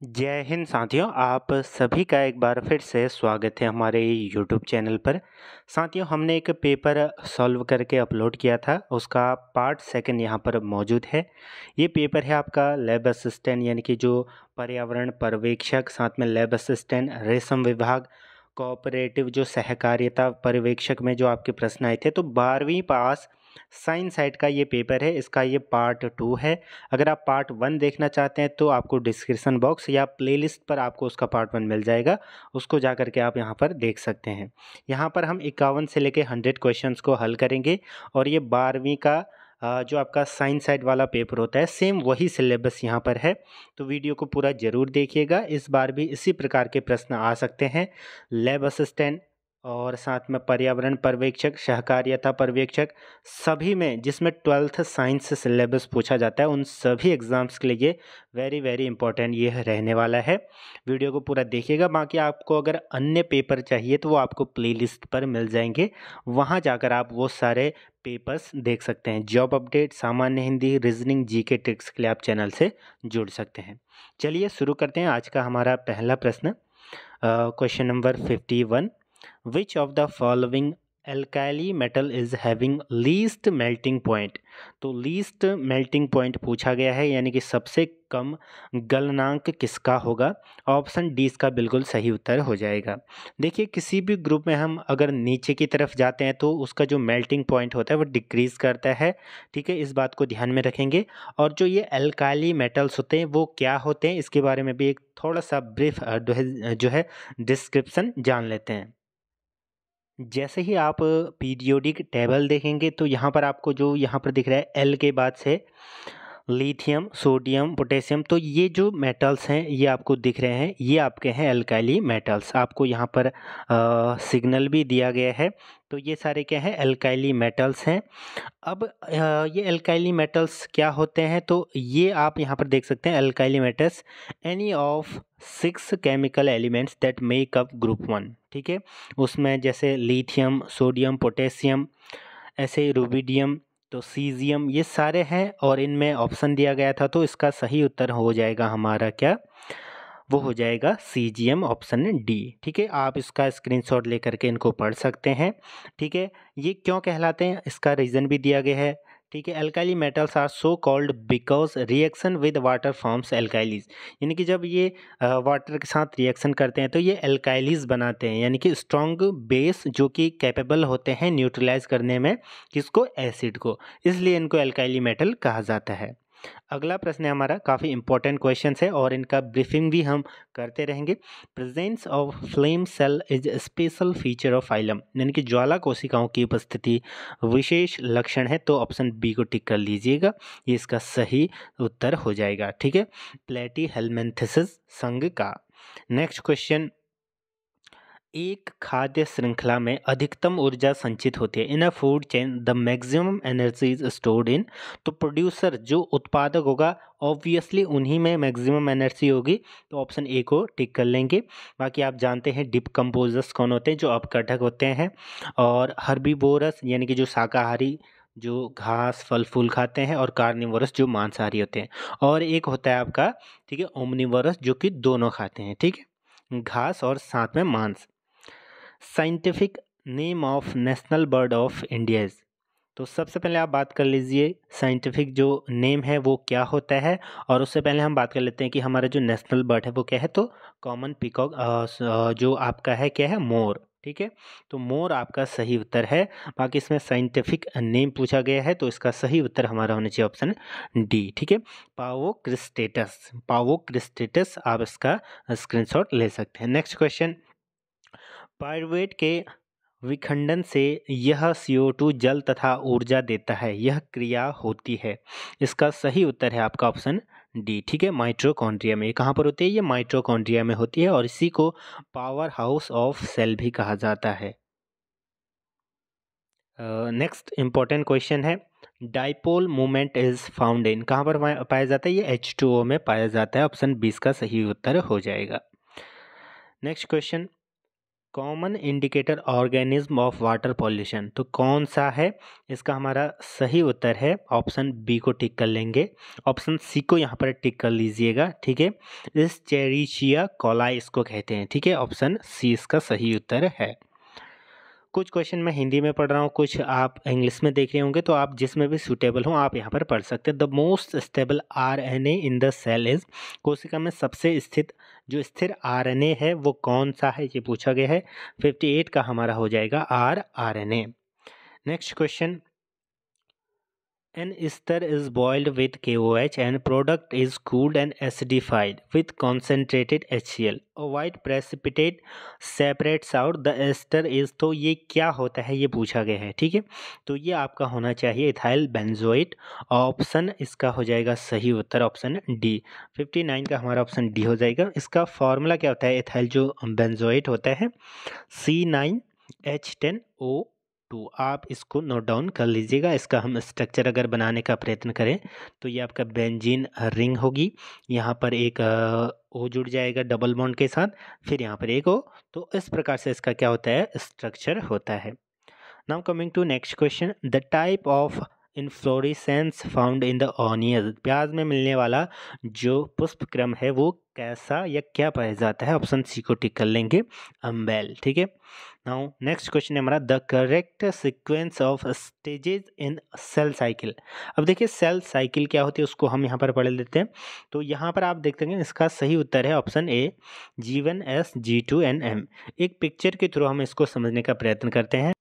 जय हिंद साथियों, आप सभी का एक बार फिर से स्वागत है हमारे यूट्यूब चैनल पर। साथियों, हमने एक पेपर सॉल्व करके अपलोड किया था, उसका पार्ट सेकंड यहाँ पर मौजूद है। ये पेपर है आपका लैब असिस्टेंट यानी कि जो पर्यावरण पर्यवेक्षक, साथ में लैब असिस्टेंट, रेशम विभाग, कोऑपरेटिव जो सहकारिता पर्यवेक्षक में जो आपके प्रश्न आए थे। तो 12वीं पास साइंस साइट का ये पेपर है, इसका ये पार्ट 2 है। अगर आप पार्ट 1 देखना चाहते हैं तो आपको डिस्क्रिप्शन बॉक्स या प्लेलिस्ट पर आपको उसका पार्ट 1 मिल जाएगा, उसको जा कर के आप यहाँ पर देख सकते हैं। यहाँ पर हम 51 से लेके 100 क्वेश्चंस को हल करेंगे और ये 12वीं का जो आपका साइंस साइड वाला पेपर होता है, सेम वही सिलेबस यहाँ पर है। तो वीडियो को पूरा ज़रूर देखिएगा, इस बार भी इसी प्रकार के प्रश्न आ सकते हैं। लैब असिस्टेंट और साथ में पर्यावरण पर्यवेक्षक, सहकारिता पर्यवेक्षक, सभी में जिसमें 12th साइंस सिलेबस पूछा जाता है, उन सभी एग्ज़ाम्स के लिए ये वेरी वेरी इंपॉर्टेंट ये रहने वाला है। वीडियो को पूरा देखिएगा। बाकी आपको अगर अन्य पेपर चाहिए तो वो आपको प्लेलिस्ट पर मिल जाएंगे, वहाँ जाकर आप वो सारे पेपर्स देख सकते हैं। जॉब अपडेट, सामान्य हिंदी, रीजनिंग, जीके ट्रिक्स के लिए आप चैनल से जुड़ सकते हैं। चलिए शुरू करते हैं आज का हमारा पहला प्रश्न। Question number 51, which of the following alkali metal is having least melting point. तो लीस्ट मेल्टिंग पॉइंट पूछा गया है, यानी कि सबसे कम गलनांक किसका होगा। ऑप्शन डी इसका बिल्कुल सही उत्तर हो जाएगा। देखिए, किसी भी ग्रुप में हम अगर नीचे की तरफ जाते हैं तो उसका जो मेल्टिंग पॉइंट होता है वो डिक्रीज़ करता है। ठीक है, इस बात को ध्यान में रखेंगे। और जो ये एल्काइली मेटल्स होते हैं वो क्या होते हैं, इसके बारे में भी एक थोड़ा सा ब्रीफ जो है डिस्क्रिप्शन जान लेते हैं। जैसे ही आप पीरियोडिक टेबल देखेंगे तो यहाँ पर आपको जो यहाँ पर दिख रहा है एल के बाद से लिथियम, सोडियम, पोटेशियम, तो ये जो मेटल्स हैं ये आपको दिख रहे हैं, ये आपके हैं एल्काइली मेटल्स। आपको यहाँ पर सिग्नल भी दिया गया है। तो ये सारे क्या हैं, एल्काइली मेटल्स हैं। अब ये एल्काइली मेटल्स क्या होते हैं, तो ये आप यहाँ पर देख सकते हैं alkali metals any of 6 chemical elements that make up group 1। ठीक है, उसमें जैसे लिथियम, सोडियम, पोटेशियम, ऐसे रुबिडियम, तो सीजियम, ये सारे हैं और इनमें ऑप्शन दिया गया था, तो इसका सही उत्तर हो जाएगा हमारा क्या, वो हो जाएगा सीजीएम, ऑप्शन डी। ठीक है, आप इसका स्क्रीनशॉट लेकर के इनको पढ़ सकते हैं। ठीक है, ये क्यों कहलाते हैं इसका रीज़न भी दिया गया है। ठीक है, alkali metals are so called because reaction with water forms alkalis, यानी कि जब ये वाटर के साथ रिएक्शन करते हैं तो ये एल्काइलीज बनाते हैं, यानी कि स्ट्रॉन्ग बेस जो कि कैपेबल होते हैं न्यूट्रलाइज करने में किसको, एसिड को, इसलिए इनको एल्काइली मेटल कहा जाता है। अगला प्रश्न है हमारा, काफ़ी इंपॉर्टेंट क्वेश्चन है और इनका ब्रीफिंग भी हम करते रहेंगे। Presence of flame cell is special feature of phylum, यानी कि ज्वाला कोशिकाओं की उपस्थिति विशेष लक्षण है, तो ऑप्शन बी को टिक कर लीजिएगा, ये इसका सही उत्तर हो जाएगा। ठीक है, प्लेटी हेलमेंथिसिस संघ का। नेक्स्ट क्वेश्चन, एक खाद्य श्रृंखला में अधिकतम ऊर्जा संचित होती है। In a food chain the maximum energy is stored in, तो प्रोड्यूसर जो उत्पादक होगा ऑब्वियसली उन्हीं में मैक्सिमम एनर्जी होगी, तो ऑप्शन ए को टिक कर लेंगे। बाकी आप जानते हैं डिकम्पोजर्स कौन होते हैं, जो अपघटक होते हैं, और हर्बीवोरस यानी कि जो शाकाहारी जो घास फल फूल खाते हैं, और कार्निवोरस जो मांसाहारी होते हैं, और एक होता है आपका, ठीक है, ओमनिवोरस जो कि दोनों खाते हैं। ठीक है, घास और साथ में मांस। Scientific name of national bird of India is, तो सबसे पहले आप बात कर लीजिए साइंटिफिक जो नेम है वो क्या होता है, और उससे पहले हम बात कर लेते हैं कि हमारा जो नेशनल बर्ड है वो क्या है, तो कॉमन पीकॉक जो आपका है क्या है, मोर। ठीक है, तो मोर आपका सही उत्तर है। बाकी इसमें साइंटिफिक नेम पूछा गया है, तो इसका सही उत्तर हमारा होना चाहिए ऑप्शन डी। ठीक है, पावोक्रिस्टेटस, पावोक्रिस्टेटस, आप इसका स्क्रीनशॉट ले सकते हैं। नेक्स्ट क्वेश्चन, पाइरुवेट के विखंडन से यह CO2 जल तथा ऊर्जा देता है, यह क्रिया होती है, इसका सही उत्तर है आपका ऑप्शन डी। ठीक है, माइटोकॉन्ड्रिया में, ये कहाँ पर होती है, ये माइटोकॉन्ड्रिया में होती है, और इसी को पावर हाउस ऑफ सेल भी कहा जाता है। नेक्स्ट इंपॉर्टेंट क्वेश्चन है, dipole moment is found in, कहाँ पर पाया जाता है, ये H2O में पाया जाता है, ऑप्शन 20 का सही उत्तर हो जाएगा। Next question, common indicator organism of water pollution, तो कौन सा है इसका हमारा सही उत्तर है ऑप्शन बी को टिक कर लेंगे, ऑप्शन सी को यहाँ पर टिक कर लीजिएगा, ठीक है। इस चेरिशिया कोलाई इसको कहते हैं, ठीक है, ऑप्शन सी इसका सही उत्तर है। कुछ क्वेश्चन मैं हिंदी में पढ़ रहा हूँ, कुछ आप इंग्लिश में देख रहे होंगे, तो आप जिसमें भी सूटेबल हो आप यहाँ पर पढ़ सकते हैं। The most stable RNA in the cell is, कोशिका में सबसे स्थित जो स्थिर आरएनए है वो कौन सा है, ये पूछा गया है। 58 का हमारा हो जाएगा RNA. Next question, an ester is boiled with KOH and product is cooled and acidified with concentrated HCl. A white precipitate separates out the ester is, तो ये क्या होता है ये पूछा गया है, ठीक है। तो ये आपका होना चाहिए इथाइल बेंजोएट, ऑप्शन इसका हो जाएगा सही उत्तर ऑप्शन डी। 59 का हमारा ऑप्शन डी हो जाएगा। इसका फॉर्मूला क्या होता है इथाइल जो बेंजोएट होता है, C9H10O2, आप इसको नोट डाउन कर लीजिएगा। इसका हम स्ट्रक्चर अगर बनाने का प्रयत्न करें तो ये आपका बेंजीन रिंग होगी, यहाँ पर एक ओ जुड़ जाएगा डबल बॉन्ड के साथ, फिर यहाँ पर एक ओ, तो इस प्रकार से इसका क्या होता है स्ट्रक्चर होता है। Now coming to next question, the type of inflorescence found in the onion, प्याज में मिलने वाला जो पुष्प क्रम है वो कैसा या क्या पाया जाता है, ऑप्शन सी को टिक कर लेंगे, अम्बेल, ठीक है। नाउ नेक्स्ट क्वेश्चन है हमारा, the correct sequence of stages in cell cycle. अब देखिए सेल साइकिल क्या होती है उसको हम यहाँ पर पढ़ लेते हैं। तो यहाँ पर आप देखते हैं इसका सही उत्तर है option A, G1 S G2 N M। एक पिक्चर के थ्रू हम इसको समझने का प्रयत्न करते हैं।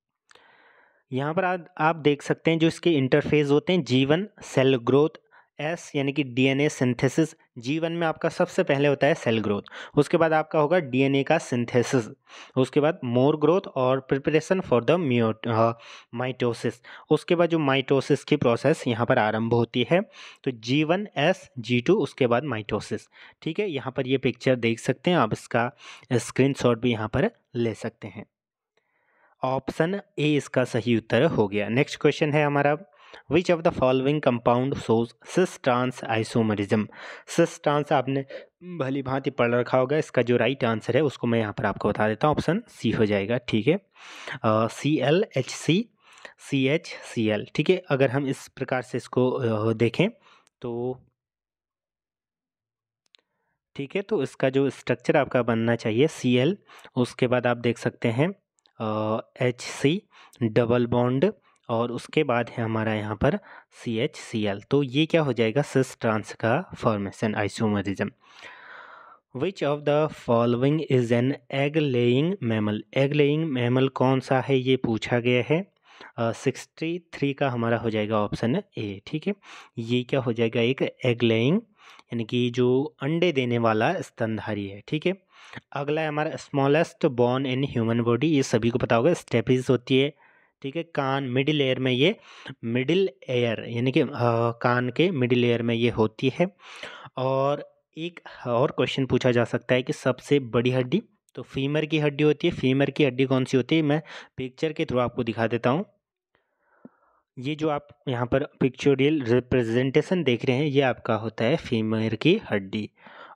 यहाँ पर आप देख सकते हैं जो इसके इंटरफेस होते हैं, G1 सेल ग्रोथ, एस यानी कि डीएनए सिंथेसिस। G1 में आपका सबसे पहले होता है सेल ग्रोथ, उसके बाद आपका होगा डीएनए का सिंथेसिस, उसके बाद मोर ग्रोथ और प्रिपरेशन फॉर द माइटोसिस, उसके बाद जो माइटोसिस की प्रोसेस यहाँ पर आरंभ होती है। तो G1 S G2 उसके बाद माइटोसिस, ठीक है। यहाँ पर ये पिक्चर देख सकते हैं आप, इसका स्क्रीनशॉट भी यहाँ पर ले सकते हैं। ऑप्शन ए इसका सही उत्तर हो गया। नेक्स्ट क्वेश्चन है हमारा, which of the following compound shows cis trans isomerism. Cis trans आपने भली भांति पढ़ रखा होगा, इसका जो राइट आंसर है उसको मैं यहाँ पर आपको बता देता हूँ, ऑप्शन सी हो जाएगा, ठीक है। ClHCCHCl, ठीक है। अगर हम इस प्रकार से इसको देखें तो ठीक है, तो इसका जो स्ट्रक्चर आपका बनना चाहिए Cl, उसके बाद आप देख सकते हैं HC डबल बॉन्ड, और उसके बाद है हमारा यहाँ पर CHCl, तो ये क्या हो जाएगा सिस ट्रांस का formation isomerism. Which of the following is an egg laying mammal, egg laying mammal कौन सा है ये पूछा गया है। 63 का हमारा हो जाएगा ऑप्शन ए, ठीक है। ये क्या हो जाएगा एक एग लेइंग यानी कि जो अंडे देने वाला स्तनधारी है, ठीक है। अगला है हमारा smallest bone in human body, ये सभी को पता होगा स्टेपिस होती है, ठीक है। कान मिडिल एयर में, ये मिडिल एयर यानी कि कान के मिडिल एयर में ये होती है। और एक और क्वेश्चन पूछा जा सकता है कि सबसे बड़ी हड्डी, तो फीमर की हड्डी होती है। फीमर की हड्डी कौन सी होती है, मैं पिक्चर के थ्रू आपको दिखा देता हूँ। ये जो आप यहाँ पर पिक्चोरियल रिप्रेजेंटेशन देख रहे हैं ये आपका होता है फीमर की हड्डी,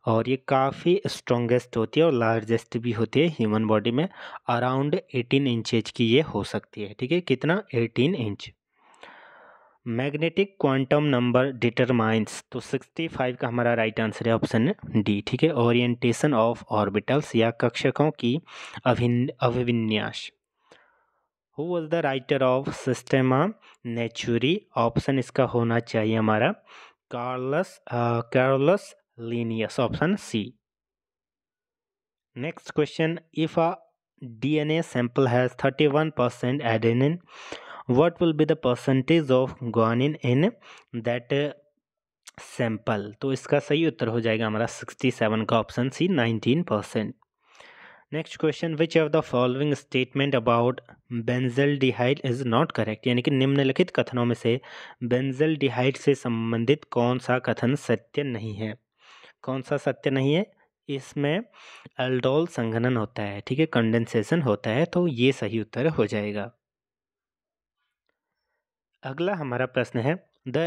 और ये काफ़ी स्ट्रॉन्गेस्ट होती है और लार्जेस्ट भी होती है ह्यूमन बॉडी में। अराउंड 18 इंचेज की ये हो सकती है, ठीक है। कितना, 18 inch. Magnetic quantum number determines, तो 65 का हमारा राइट आंसर है ऑप्शन डी, ठीक है। ओरिएंटेशन ऑफ ऑर्बिटल्स या कक्षकों की अभिविन्यास। Who was the writer of Systema Naturae, option इसका होना चाहिए हमारा Carolus Linnaeus, option C. Next question, if a DNA sample has 31% adenine, what will be the percentage of guanine in that sample? तो इसका सही उत्तर हो जाएगा हमारा 67 का option C, 19%। Next question, which of the following statement about benzaldehyde is not correct, यानी कि निम्नलिखित कथनों में से बेंजल्डिहाइड से संबंधित कौन सा कथन सत्य नहीं है। कौन सा सत्य नहीं है, इसमें एल्डोल संघनन होता है, ठीक है, कंडेंसेशन होता है, तो ये सही उत्तर हो जाएगा। अगला हमारा प्रश्न है, the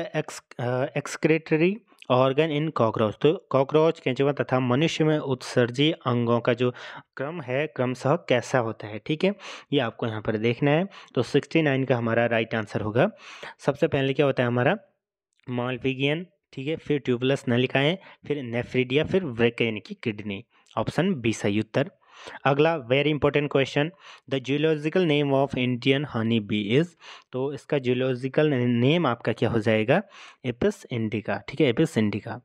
excretory organ in cockroach, तो कॉकरोच, केंचुआ तथा मनुष्य में उत्सर्जी अंगों का जो क्रम है क्रमशः कैसा होता है, ठीक है, ये आपको यहाँ पर देखना है। तो 69 का हमारा राइट आंसर होगा। सबसे पहले क्या होता है हमारा मालपिगियन, ठीक है, फिर ट्यूबुलस नलिकाएं, फिर नेफ्रिडिया, फिर वृक्क यानी कि किडनी। ऑप्शन बी सही उत्तर। अगला very important question, the geological name of Indian honey bee is, तो इसका जियोलॉजिकल नेम आपका क्या हो जाएगा, एपिस इंडिका, ठीक है, Apis indica.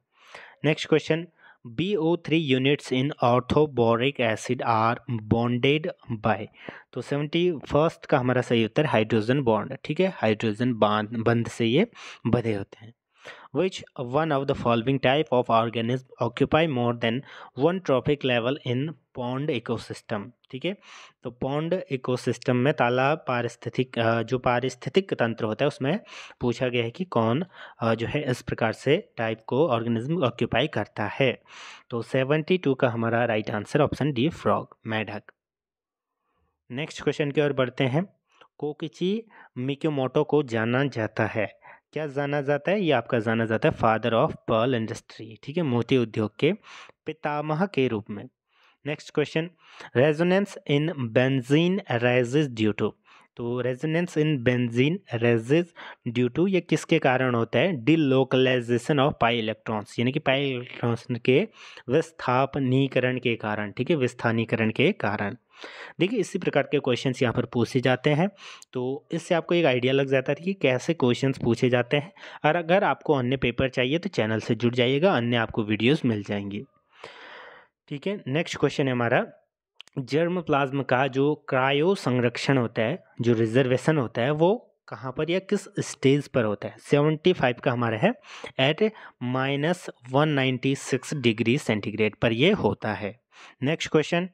Next question, BO3 units in orthoboric acid are bonded by, तो 71st का हमारा सही उत्तर हाइड्रोजन बॉन्ड, ठीक है, हाइड्रोजन बंध से ये बंधे होते हैं। Which one of the following type of organism occupy more than one trophic level in pond ecosystem, ठीक है, तो पॉन्ड इकोसिस्टम में तालाब पारिस्थितिक जो पारिस्थितिक तंत्र होता है उसमें पूछा गया है कि कौन जो है इस प्रकार से टाइप को ऑर्गेनिज्म ऑक्यूपाई करता है। तो 72 का हमारा right answer option D frog, मेढक। नेक्स्ट क्वेश्चन की ओर बढ़ते हैं। कोकिची मिक्योमोटो को जाना जाता है, क्या जाना जाता है, ये आपका जाना जाता है फादर ऑफ पर्ल इंडस्ट्री, ठीक है, मोती उद्योग के पितामह के रूप में। Next question, resonance in benzene arises due to, तो resonance in benzene arises due to ये किसके कारण होता है, डिलोकलाइजेशन ऑफ पाई इलेक्ट्रॉन्स, यानी कि पाई इलेक्ट्रॉन्स के विस्थापनीकरण के कारण, ठीक है, विस्थानीकरण के कारण। देखिए इसी प्रकार के क्वेश्चंस यहाँ पर पूछे जाते हैं, तो इससे आपको एक आइडिया लग जाता है कि कैसे क्वेश्चंस पूछे जाते हैं। और अगर आपको अन्य पेपर चाहिए तो चैनल से जुड़ जाइएगा, अन्य आपको वीडियोस मिल जाएंगी, ठीक है। नेक्स्ट क्वेश्चन है हमारा, जर्म प्लाज्म का जो क्रायो संरक्षण होता है, जो रिजर्वेशन होता है, वो कहाँ पर या किस स्टेज पर होता है। 75 का हमारा है एट -196 डिग्री सेंटीग्रेड पर ये होता है। नेक्स्ट क्वेश्चन,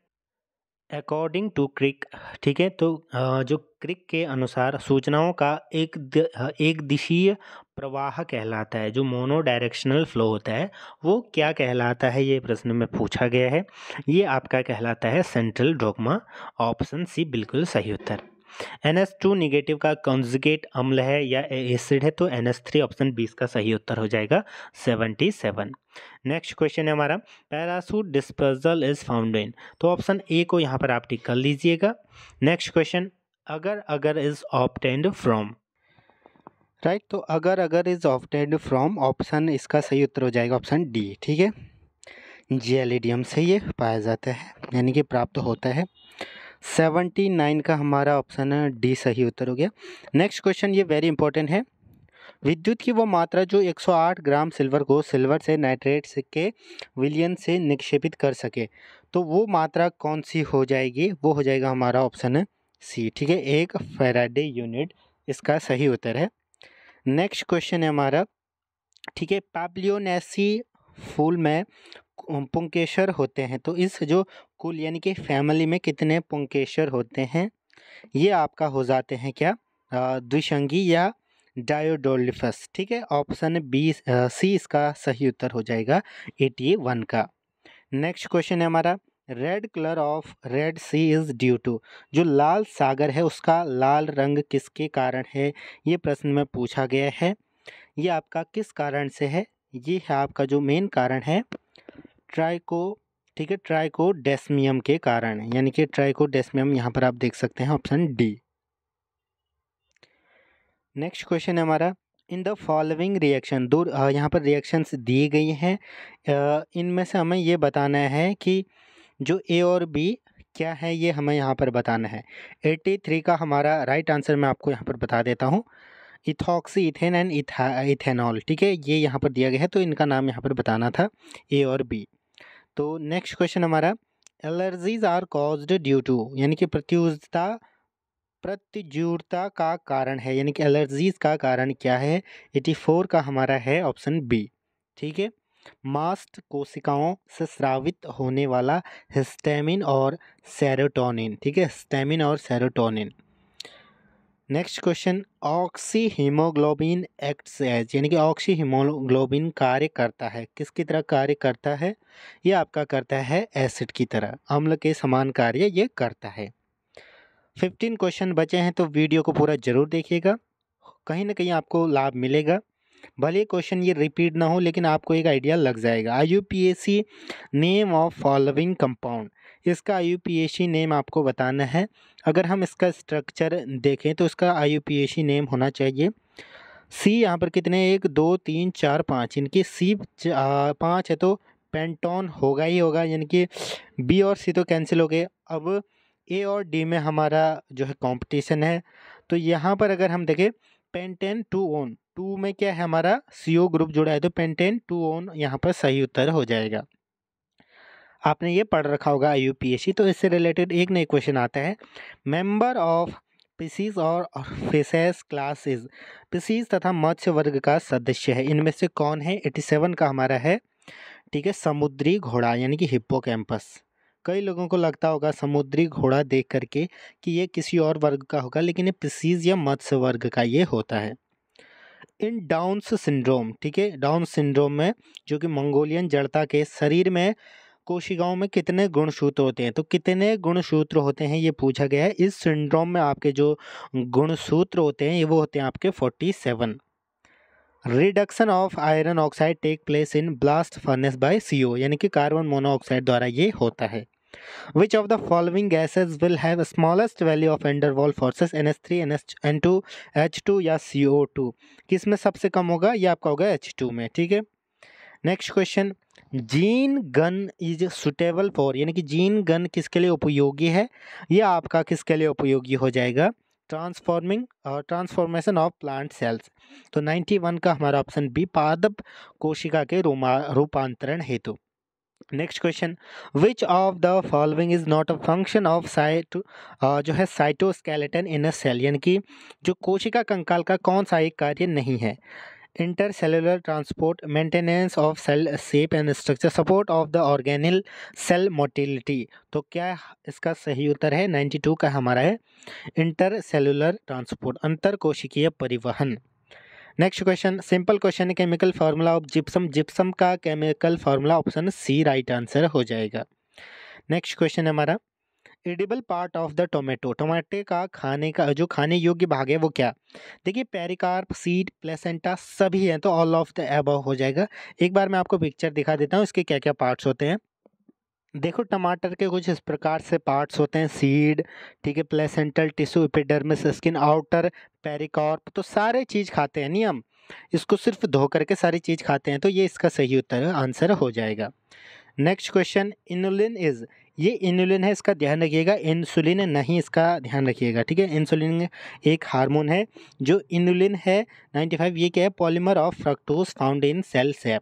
अकॉर्डिंग टू क्रिक, ठीक है, तो जो क्रिक के अनुसार सूचनाओं का एक दिशीय प्रवाह कहलाता है, जो मोनो डायरेक्शनल फ्लो होता है वो क्या कहलाता है, ये प्रश्न में पूछा गया है। ये आपका कहलाता है सेंट्रल डॉगमा, ऑप्शन सी बिल्कुल सही उत्तर। NH2 निगेटिव का कॉन्जुगेट अम्ल है या एसिड है, तो NH3 ऑप्शन 20 का सही उत्तर हो जाएगा 77। नेक्स्ट क्वेश्चन है हमारा, parachute dispersal is found in, तो ऑप्शन ए को यहाँ पर आप टिक कर लीजिएगा। नेक्स्ट क्वेश्चन, अगर इज ऑब्टेन्ड फ्रॉम, राइट, तो अगर इज ऑब्टेन्ड फ्रॉम, ऑप्शन इसका सही उत्तर हो जाएगा ऑप्शन डी, ठीक है, जेलिडियम से ये पाया जाता है, यानी कि प्राप्त होता है। 79 का हमारा ऑप्शन डी सही उत्तर हो गया। नेक्स्ट क्वेश्चन ये वेरी इंपॉर्टेंट है, विद्युत की वो मात्रा जो 108 ग्राम सिल्वर को सिल्वर से नाइट्रेट के विलयन से निक्षेपित कर सके, तो वो मात्रा कौन सी हो जाएगी, वो हो जाएगा हमारा ऑप्शन सी, ठीक है, 1 फैराडे यूनिट इसका सही उत्तर है। नेक्स्ट क्वेश्चन है हमारा, ठीक है, पैप्लियोनेसी फूल में पुंकेसर होते हैं, तो इस जो कुल यानी कि फैमिली में कितने पुंकेसर होते हैं, ये आपका हो जाते हैं क्या, द्विसंगी या डायोडोलिफस, ठीक है, ऑप्शन बी सी इसका सही उत्तर हो जाएगा 81 का। नेक्स्ट क्वेश्चन है हमारा, red colour of Red Sea is due to, जो लाल सागर है उसका लाल रंग किसके कारण है, ये प्रश्न में पूछा गया है। ये आपका किस कारण से है, ये है आपका जो मेन कारण है ट्राइको, ठीक है, ट्राइकोडेस्मियम के कारण, यानी कि ट्राइकोडेस्मियम यहाँ पर आप देख सकते हैं ऑप्शन डी। नेक्स्ट क्वेश्चन है हमारा, इन द फॉलोइंग रिएक्शन, दो यहाँ पर रिएक्शंस दी गई हैं, इनमें से हमें ये बताना है कि जो ए और बी क्या है, ये हमें यहाँ पर बताना है। 83 का हमारा राइट आंसर मैं आपको यहाँ पर बता देता हूँ, इथॉक्सी इथेन एंड इथेनॉल, ठीक है, ये यहाँ पर दिया गया है, तो इनका नाम यहाँ पर बताना था ए और बी। तो नेक्स्ट क्वेश्चन हमारा, allergies are caused due to, यानी कि प्रत्युजूरता का कारण है, यानी कि एलर्जीज का कारण क्या है, 84 का हमारा है ऑप्शन बी, ठीक है, मास्ट कोशिकाओं से स्रावित होने वाला हिस्टामिन और सेरोटोनिन, ठीक है, हिस्टामिन और serotonin. Next question, oxyhaemoglobin acts as, यानी कि ऑक्सी हीमोग्लोबिन कार्य करता है, किसकी तरह कार्य करता है, ये आपका करता है एसिड की तरह, अम्ल के समान कार्य ये करता है। 15 क्वेश्चन बचे हैं, तो वीडियो को पूरा जरूर देखिएगा, कहीं ना कहीं आपको लाभ मिलेगा। भले क्वेश्चन ये रिपीट ना हो लेकिन आपको एक आइडिया लग जाएगा। IUPAC name of following compound, इसका IUPAC नेम आपको बताना है। अगर हम इसका स्ट्रक्चर देखें तो इसका IUPAC नेम होना चाहिए सी, यहाँ पर कितने 1 2 3 4 5, इनकी सी 5 है तो पेंटोन होगा ही होगा, यानी कि बी और सी तो कैंसिल हो गए। अब ए और डी में हमारा जो है कंपटीशन है, तो यहाँ पर अगर हम देखें पेंटेन 2 ओन, 2 में क्या है हमारा CO ग्रुप जुड़ा है तो पेंटेन 2 ओन यहाँ पर सही उत्तर हो जाएगा। आपने ये पढ़ रखा होगा IUPAC। तो इससे रिलेटेड एक नई क्वेश्चन आता है, मेंबर ऑफ पिसीज और फिशेस क्लासेस, पिसीज तथा मत्स्य वर्ग का सदस्य है, इनमें से कौन है? 87 का हमारा है, ठीक है, समुद्री घोड़ा यानी कि हिप्पोकैम्पस। कई लोगों को लगता होगा समुद्री घोड़ा देख करके कि ये किसी और वर्ग का होगा, लेकिन ये पिसीज या मत्स्य वर्ग का ये होता है। इन डाउन्स सिंड्रोम, ठीक है, डाउन सिंड्रोम में जो कि मंगोलियन जड़ता के शरीर में कोशिकाओं में कितने गुणसूत्र होते हैं? तो कितने गुणसूत्र होते हैं ये पूछा गया है। इस सिंड्रोम में आपके जो गुणसूत्र होते हैं ये वो होते हैं आपके 47। Reduction of iron oxide take place in blast furnace by CO, यानी कि कार्बन मोनोऑक्साइड द्वारा ये होता है। Which of the following gases will have smallest value of van der Waals forces, NH3 N2 H2 या CO2? किस में सबसे कम होगा? ये आपका होगा H2 में, ठीक है। Next question, gene gun is suitable for, यानी कि जीन गन किसके लिए उपयोगी है? यह आपका किसके लिए उपयोगी हो जाएगा? Transformation of plant cells. तो 91 का हमारा ऑप्शन बी, पादप कोशिका के रूपांतरण हेतु। Next question, which of the following is not a function of जो है साइटोस्केलेटन इन अ सेल, यानी कि जो कोशिका कंकाल का कौन सा एक कार्य नहीं है? Intercellular transport, maintenance of cell shape and structure, support of the organelle cell motility. तो क्या इसका सही उत्तर है? 92 का हमारा है इंटरसेलुलर ट्रांसपोर्ट, अंतर कोशिकीय परिवहन। नेक्स्ट क्वेश्चन, सिंपल क्वेश्चन है, chemical formula of gypsum, gypsum का chemical formula option C right answer हो जाएगा। नेक्स्ट क्वेश्चन है हमारा, edible part of the tomato, टमाटे का खाने का जो खाने योग्य भाग है वो क्या? देखिए पेरिकार्प, सीड, प्लेसेंटा सभी हैं तो ऑल ऑफ द अबव हो जाएगा। एक बार मैं आपको पिक्चर दिखा देता हूँ इसके क्या क्या पार्ट्स होते हैं। देखो टमाटर के कुछ इस प्रकार से पार्ट्स होते हैं, सीड, ठीक है, placental tissue, epidermis, skin, outer, pericarp, तो सारे चीज़ खाते हैं नहीं हम, इसको सिर्फ धो करके सारी चीज़ खाते हैं, तो ये इसका सही उत्तर आंसर हो जाएगा। नेक्स्ट क्वेश्चन, इनुलिन इज, ये इनुलिन है इसका ध्यान रखिएगा, इंसुलिन नहीं इसका ध्यान रखिएगा, ठीक है। इंसुलिन एक हार्मोन है। जो इनुलिन है 95, ये क्या है? Polymer of fructose found in cell sap.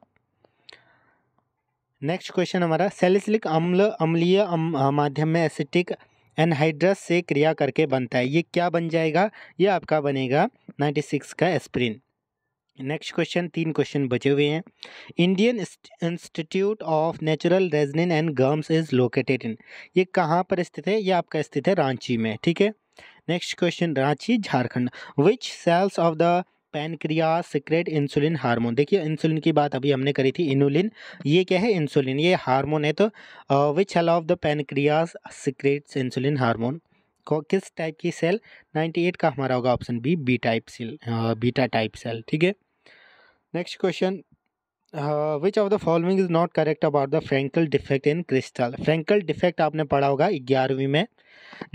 Next question हमारा, सैलिसिलिक अम्ल अम्लीय माध्यम में एसिटिक एनहाइड्रस से क्रिया करके बनता है, ये क्या बन जाएगा? ये आपका बनेगा 96 का एस्प्रिन। नेक्स्ट क्वेश्चन, 3 क्वेश्चन बचे हुए हैं। Indian Institute of Natural Resins and Gums is located in, ये कहाँ पर स्थित है? ये आपका स्थित है रांची में, ठीक है। Next question, Ranchi Jharkhand. Which cells of the pancreas secrete insulin hormone, देखिए इंसुलिन की बात अभी हमने करी थी, इनुलिन ये क्या है? इंसुलिन, ये हार्मोन है। तो which cell of the pancreas secretes insulin hormone, को किस टाइप की सेल? 98 का हमारा होगा option B, B type cell, beta type cell, ठीक है। Next question, which of the following is not correct about the Frenkel defect in crystal, Frenkel defect आपने पढ़ा होगा 11वीं में।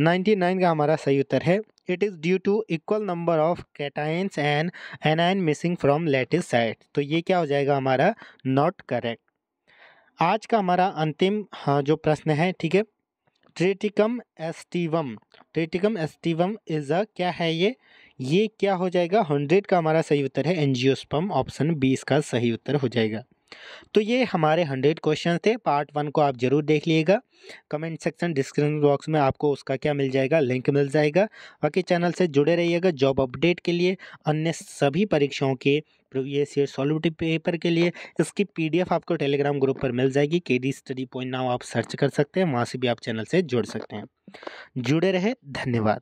99 का हमारा सही उत्तर है, it is due to equal number of cations and anion missing from lattice side, तो ये क्या हो जाएगा हमारा? Not correct. आज का हमारा अंतिम जो प्रश्न है, ठीक है, triticum aestivum, triticum aestivum is a, क्या है ये क्या हो जाएगा? 100 का हमारा सही उत्तर है एंजियोस्पर्म, ऑप्शन 20 का सही उत्तर हो जाएगा। तो ये हमारे 100 क्वेश्चन थे। पार्ट 1 को आप जरूर देख लीजिएगा। कमेंट सेक्शन डिस्क्रिप्शन बॉक्स में आपको उसका क्या मिल जाएगा? लिंक मिल जाएगा। बाकी चैनल से जुड़े रहिएगा जॉब अपडेट के लिए, अन्य सभी परीक्षाओं के प्रीवियस ईयर सॉल्व पेपर के लिए इसकी PDF आपको टेलीग्राम ग्रुप पर मिल जाएगी। KD स्टडी पॉइंट नाउ आप सर्च कर सकते हैं, वहाँ से भी आप चैनल से जुड़ सकते हैं। जुड़े रहे, धन्यवाद।